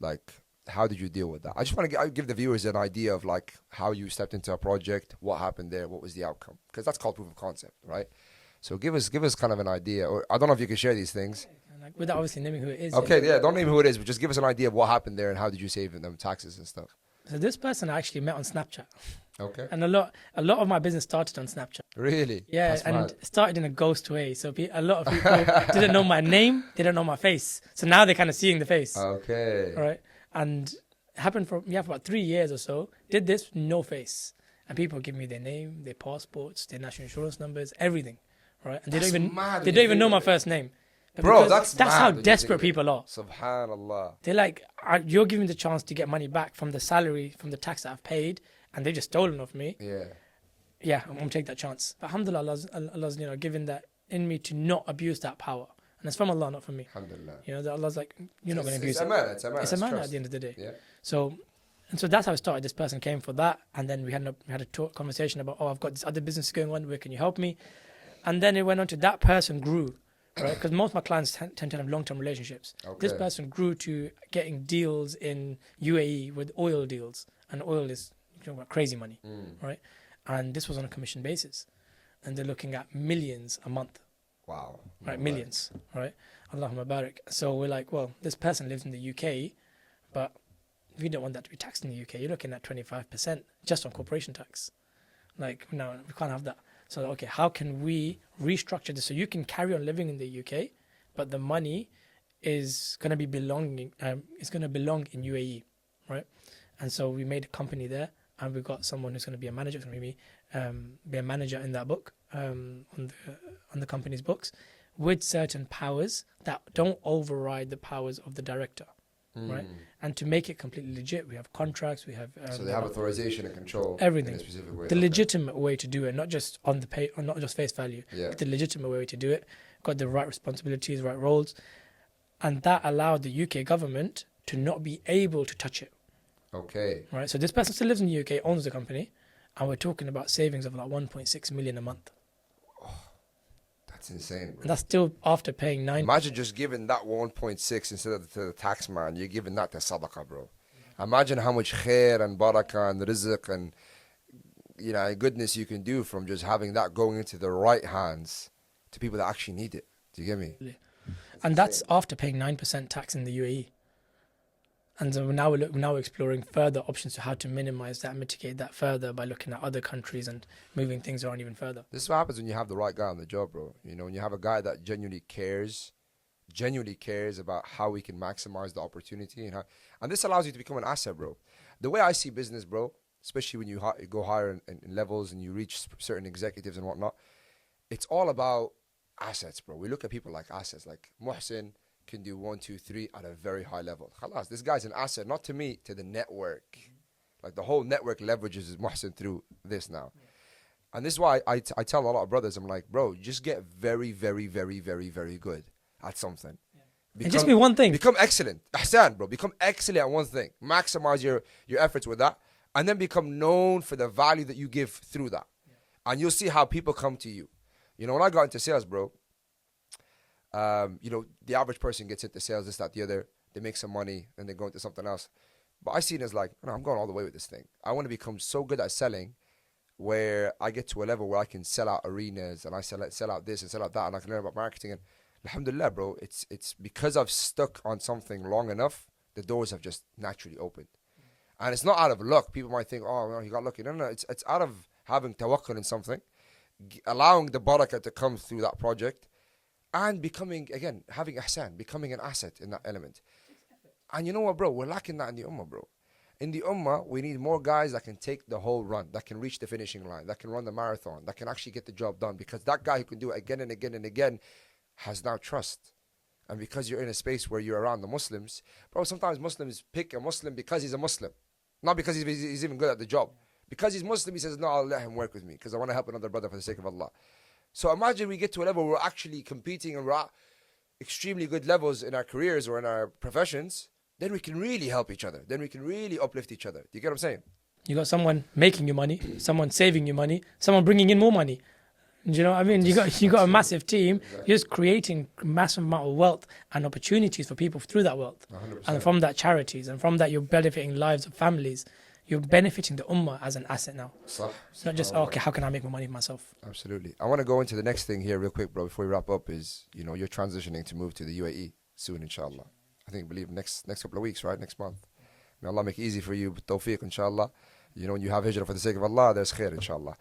A: Like, how did you deal with that? I just want to give the viewers an idea of like how you stepped into a project, what happened there, what was the outcome, because that's called proof of concept, right? So give us kind of an idea, or I don't know if you can share these things.
B: Like, without obviously naming who it is.
A: Okay, yeah, don't name who it is, but just give us an idea of what happened there and how did you save them taxes and stuff.
B: So this person I actually met on Snapchat.
A: Okay.
B: And a lot of my business started on Snapchat.
A: Really?
B: Yeah, that's and it started in a ghost way. So a lot of people didn't know my name, they didn't know my face. So now they're kind of seeing the face.
A: Okay.
B: All right. And it happened for about 3 years or so. Did this, no face. And people give me their name, their passports, their national insurance numbers, everything. Right? And they don't even know my first name.
A: Bro, that's
B: how desperate people are.
A: Subhanallah.
B: They're like, you're giving the chance to get money back from the salary, from the tax that I've paid, and they've just stolen off me. Yeah, I'm going to take that chance. But alhamdulillah, Allah's given that in me to not abuse that power. And it's from Allah, not from me.
A: Alhamdulillah.
B: That Allah's like, you're not going to abuse it.
A: It's a
B: man at the end of the day.
A: Yeah.
B: So that's how it started. This person came for that. And then we had a conversation about, I've got this other business going on. Where can you help me? And then it went on to that person grew. Right, because most of my clients tend to have long-term relationships. Okay. This person grew to getting deals in UAE with oil deals, and oil is crazy money, right? And this was on a commission basis, and they're looking at millions a month.
A: Wow!
B: Right, millions, right? Allahumma barik. So we're like, well, this person lives in the UK, but we don't want that to be taxed in the UK. You're looking at 25% just on corporation tax. Like, no, we can't have that. So, okay, how can we restructure this so you can carry on living in the UK, but the money is going to be belonging, it's going to belong in UAE, right? And so we made a company there, and we got someone who's going to be a manager, it's going to be a manager in that book, on the company's books, with certain powers that don't override the powers of the director, right? And to make it completely legit, we have contracts, we have
A: so they have authorization and control
B: everything,
A: in a specific way.
B: the legitimate way to do it, not just on the pay, or not just face value, but the legitimate way to do it. Got the right responsibilities, right roles, and that allowed the UK government to not be able to touch it.
A: Okay.
B: Right. So this person still lives in the UK, owns the company, and we're talking about savings of like 1.6 million a month.
A: That's insane, bro.
B: And that's still after paying 9.
A: Imagine just giving that 1.6 instead of to the tax man. You're giving that to sadaqah, bro. Imagine how much khair and barakah and rizq and goodness you can do from just having that going into the right hands to people that actually need it. Do you get me?
B: And that's after paying 9% tax in the UAE. And so now we're exploring further options to how to minimize that, mitigate that further by looking at other countries and moving things around even further.
A: This is what happens when you have the right guy on the job, bro. When you have a guy that genuinely cares about how we can maximize the opportunity, and this allows you to become an asset, bro. The way I see business, bro, especially when you go higher in levels and you reach certain executives and whatnot, it's all about assets, bro. We look at people like assets, like Mohsin can do 1, 2, 3 at a very high level. Khalas, this guy's an asset, not to me, to the network. Like the whole network leverages Mohsin through this now. And this is why I tell a lot of brothers, I'm like, bro, just get very, very, very, very, very good at something.
B: And just be one thing.
A: Become excellent. Ahsan, bro. Become excellent at one thing. Maximize your efforts with that. And then become known for the value that you give through that. And you'll see how people come to you. When I got into sales, bro, the average person gets into sales, this, that, the other. They make some money, and they go into something else. But I see it as like, no, I'm going all the way with this thing. I want to become so good at selling where I get to a level where I can sell out arenas, and I sell out this and sell out that, and I can learn about marketing. And alhamdulillah, bro, it's because I've stuck on something long enough, the doors have just naturally opened. And it's not out of luck. People might think, oh, well, he got lucky. No, it's out of having tawakkul in something, allowing the barakah to come through that project, and becoming, again, having ihsan, becoming an asset in that element. And you know what, bro? We're lacking that in the ummah, bro. In the ummah, we need more guys that can take the whole run, that can reach the finishing line, that can run the marathon, that can actually get the job done. Because that guy who can do it again and again and again has now trust. And because you're in a space where you're around the Muslims, bro, sometimes Muslims pick a Muslim because he's a Muslim. Not because he's even good at the job. Because he's Muslim, he says, no, I'll let him work with me because I want to help another brother for the sake of Allah. So imagine we get to a level where we're actually competing and we're at extremely good levels in our careers or in our professions, then we can really help each other. Then we can really uplift each other. Do you get what I'm saying?
B: You got someone making you money, someone saving you money, someone bringing in more money. Do you know what I mean? You got a massive team.
A: Exactly.
B: You're just creating a massive amount of wealth and opportunities for people through that wealth.
A: 100%.
B: And from that, charities. And from that, you're benefiting lives of families. You're benefiting the ummah as an asset now.
A: Sah.
B: It's not just, okay, how can I make more money for myself?
A: Absolutely. I want to go into the next thing here real quick, bro, before we wrap up is, you're transitioning to move to the UAE soon, inshallah. I believe next couple of weeks, right? Next month. May Allah make it easy for you, tawfiq, inshallah. When you have hijrah for the sake of Allah, there's khair, inshallah.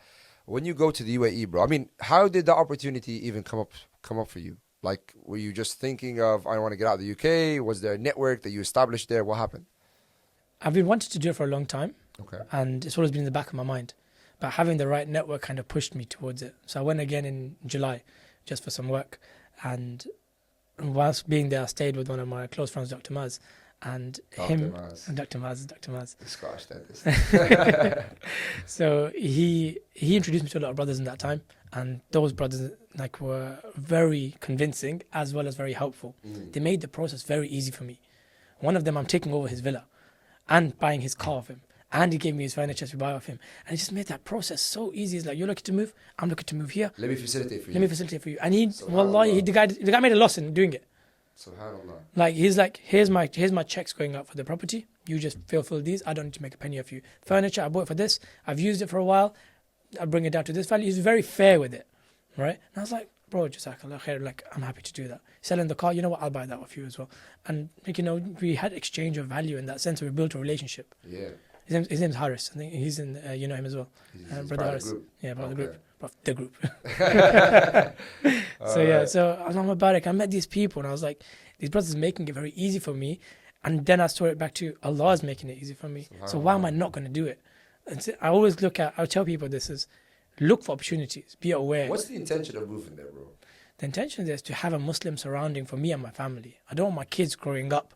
A: When you go to the UAE, bro, how did the opportunity even come up for you? Like, were you just thinking of, I want to get out of the UK? Was there a network that you established there? What happened?
B: I've been wanting to do it for a long time.
A: Okay.
B: And it's always been in the back of my mind. But having the right network kind of pushed me towards it. So I went again in July just for some work. And whilst being there, I stayed with one of my close friends, Dr. Maz. And Dr. Maz.
A: The Scottish dentist.
B: So he introduced me to a lot of brothers in that time. And those brothers were very convincing as well as very helpful. They made the process very easy for me. One of them, I'm taking over his villa and buying his car of him. And he gave me his furniture to buy off him. And he just made that process so easy. It's like, you're looking to move, I'm looking to move here.
A: Let me facilitate for you.
B: And the guy made a loss in doing it.
A: Subhanallah.
B: He's like, here's my checks going out for the property. You just fulfill these. I don't need to make a penny off you. Furniture, I bought it for this. I've used it for a while. I'll bring it down to this value. He's very fair with it, right? And I was like, bro, jazakallah khair, I'm happy to do that. Selling the car, you know what, I'll buy that off you as well. And we had exchange of value in that sense. We built a relationship.
A: Yeah.
B: His name's Harris. I think he's in, you know him as well.
A: He's
B: Brother
A: part of
B: Harris.
A: the group.
B: Yeah, part of the group. of the group. So I was on Mubarak. I met these people and I was like, these brothers are making it very easy for me. And then I saw it back to Allah is making it easy for me. So why am I not going to do it? And so I always I'll tell people this is, look for opportunities, be aware.
A: What's the intention of moving there, bro?
B: The intention is to have a Muslim surrounding for me and my family. I don't want my kids growing up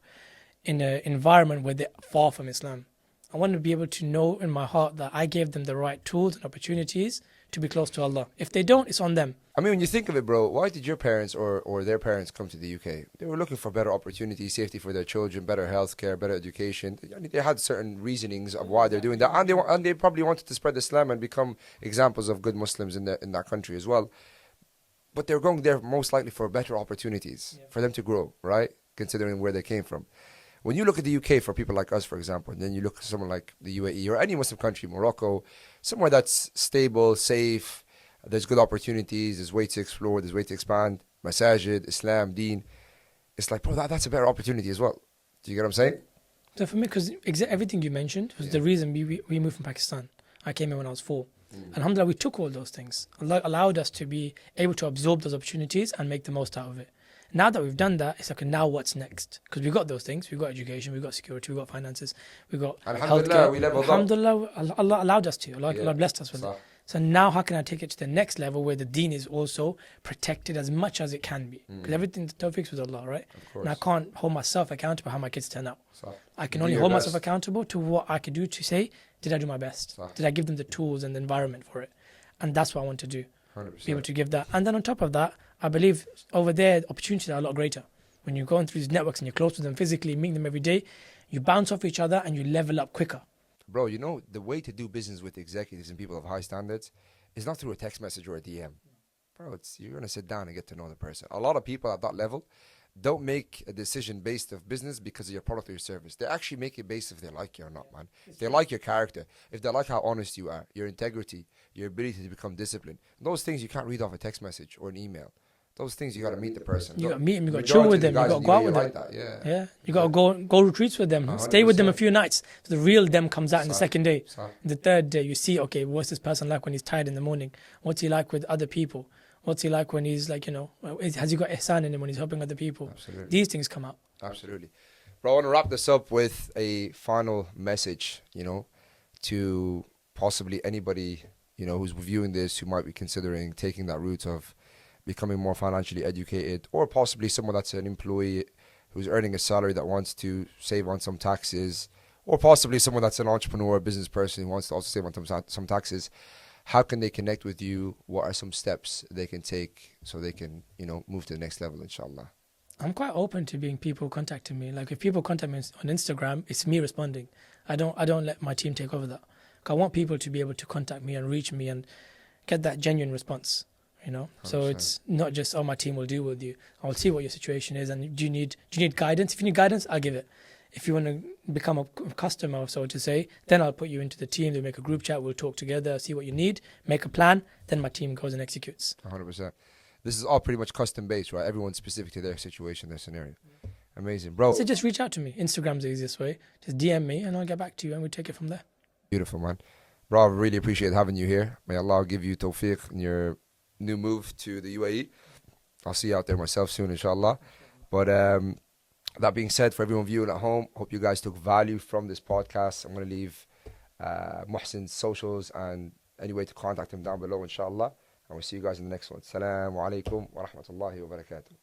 B: in an environment where they're far from Islam. I want to be able to know in my heart that I gave them the right tools and opportunities to be close to Allah. If they don't, it's on them.
A: I mean, when you think of it, bro, why did your parents or their parents come to the UK? They were looking for better opportunities, safety for their children, better healthcare, better education. I mean, they had certain reasonings of why they're doing that. And they probably wanted to spread Islam and become examples of good Muslims in that country as well. But they're going there most likely for better opportunities, for them to grow, right? Considering where they came from. When you look at the UK for people like us, for example, and then you look at someone like the UAE or any Muslim country, Morocco, somewhere that's stable, safe, there's good opportunities, there's way to explore, there's way to expand, masajid, Islam, deen. It's like, bro, that's a better opportunity as well. Do you get what I'm saying?
B: So for me, because everything you mentioned was the reason we moved from Pakistan. I came here when I was 4. Alhamdulillah, we took all those things. Allah allowed us to be able to absorb those opportunities and make the most out of it. Now that we've done that, it's like, now what's next? Because we've got those things. We've got education, we've got security, we've got finances, we've got healthcare.
A: We leveled up.
B: Alhamdulillah, Allah allowed us to. Allah blessed us with it. So now how can I take it to the next level where the deen is also protected as much as it can be? Because everything, the tawfiq's with Allah, right?
A: Of course.
B: And I can't hold myself accountable how my kids turn out.
A: So,
B: I can only hold myself accountable to what I could do to say, did I do my best?
A: So.
B: Did I give them the tools and the environment for it? And that's what I want to do.
A: 100%.
B: Be able to give that. And then on top of that, I believe over there, opportunities are a lot greater. When you're going through these networks and you're close to them physically, meeting them every day, you bounce off each other and you level up quicker.
A: Bro, you know, the way to do business with executives and people of high standards is not through a text message or a DM. Bro, you're going to sit down and get to know the person. A lot of people at that level don't make a decision based of business because of your product or your service. They actually make it based if they like you or not, man. If they like your character, if they like how honest you are, your integrity, your ability to become disciplined. Those things you can't read off a text message or an email. Those things you got to meet the person.
B: You got to meet them, you got to chill with them, you got to go out with them. Yeah, you got to go retreats with them, 100%. Stay with them a few nights. So the real them comes out in the second day. The third day, you see, okay, what's this person like when he's tired in the morning? What's he like with other people? What's he like when he's like, has he got ihsan in him when he's helping other people?
A: Absolutely.
B: These things come out.
A: Absolutely. Bro, I want to wrap this up with a final message, to possibly anybody, who's viewing this, who might be considering taking that route of becoming more financially educated, or possibly someone that's an employee who's earning a salary that wants to save on some taxes, or possibly someone that's an entrepreneur, a business person who wants to also save on some taxes. How can they connect with you? What are some steps they can take so they can, move to the next level, inshallah?
B: I'm quite open to people contacting me. Like if people contact me on Instagram, it's me responding. I don't let my team take over that. I want people to be able to contact me and reach me and get that genuine response. 100%. So it's not just, my team will deal with you. I'll see what your situation is, and do you need guidance? If you need guidance, I'll give it. If you want to become a customer, so to say, then I'll put you into the team. They'll make a group chat. We'll talk together, see what you need, make a plan. Then my team goes and executes.
A: 100%. This is all pretty much custom based, right? Everyone's specific to their situation, their scenario. Amazing, bro.
B: So just reach out to me. Instagram's the easiest way. Just DM me and I'll get back to you and we'll take it from there.
A: Beautiful, man. Bro, I really appreciate having you here. May Allah give you tawfiq in your new move to the UAE. I'll see you out there myself soon, inshallah. But that being said, for everyone viewing at home, hope you guys took value from this podcast. I'm going to leave Mohsin's socials and any way to contact him down below, inshallah. And we'll see you guys in the next one. Assalamu alaikum wa rahmatullahi wa barakatuh.